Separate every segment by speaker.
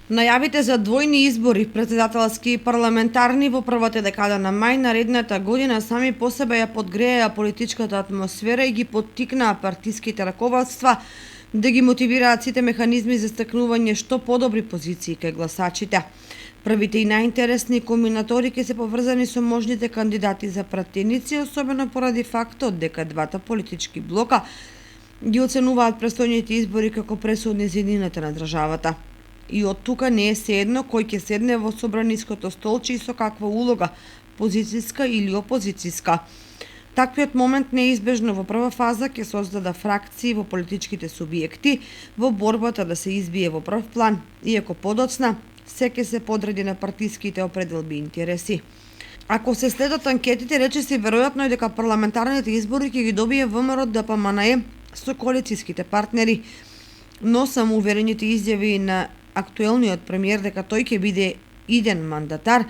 Speaker 1: Најавите за двојни избори, претседателски и парламентарни во првата декада на мај наредната година сами по себе ја подгреја политичката атмосфера и ги поттикнаа партиските раководства да ги мотивираат сите механизми за стекнување што подобри позиции кај гласачите. Првите и најинтересни комбинатори ќе се поврзани со можните кандидати за пратеници, особено поради фактот дека двата политички блока ги оценуваат престојните избори како пресудни за едината на државата. И од тука не е седно кој ќе седне во собраниското столче и со каква улога, позицијска или опозицијска. Таквиот момент неизбежно во прва фаза ќе создада фракции во политичките субјекти во борбата да се избие во прв план, иако подоцна се ќе се подреди на партиските определби интереси. Ако се следат анкетите, речиси веројатно е дека парламентарните избори ќе ги добие ВМРО ДПМНЕ со коалицијските партнери, но самоуверените изјави на актуелниот премиер дека тој ќе биде иден мандатар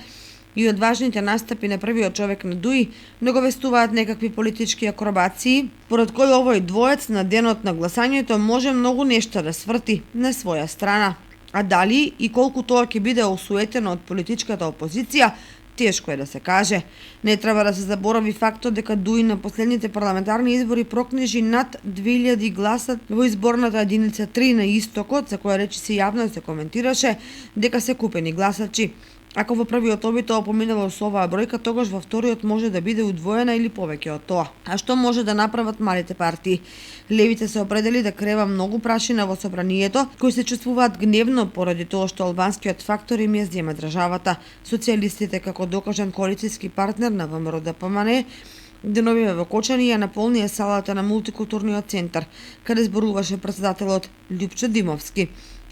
Speaker 1: и одважните настапи на првиот човек на ДУИ наговестуваат некакви политички акробации, поред кои овој двоец на денот на гласањето може многу нешта да сврти на своја страна. А дали и колку тоа ќе биде осуетено од политичката опозиција, тешко е да се каже. Не треба да се заборави фактот дека ДУИ на последните парламентарни избори прокнижи над 2000 гласа во изборната единица 3 на истокот, за која речиси јавно се коментираше дека се купени гласачи. Ако во првиот обид тоа поминало со оваа бројка, тогаш во вториот може да биде удвоена или повеќе од тоа. А што може да направат малите партии? Левите се определи да крева многу прашина во собранието, кои се чувствуваат гневно поради тоа што албанскиот фактор им ја зема државата. Социјалистите како докажан коалицијски партнер на ВМРО ДПМНЕ деновиве во Кочани ја наполнија салата на мултикултурниот центар, каде зборуваше претседателот Љупчо Димовски,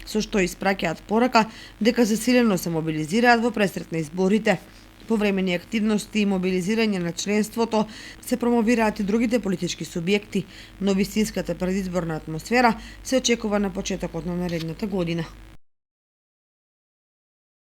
Speaker 1: со што испраќаат порака дека засилено се мобилизираат во пресрет на изборите. Повремени активности и мобилизирање на членството се промовираат и другите политички субјекти, но вистинската предизборна атмосфера се очекува на почетокот на наредната година.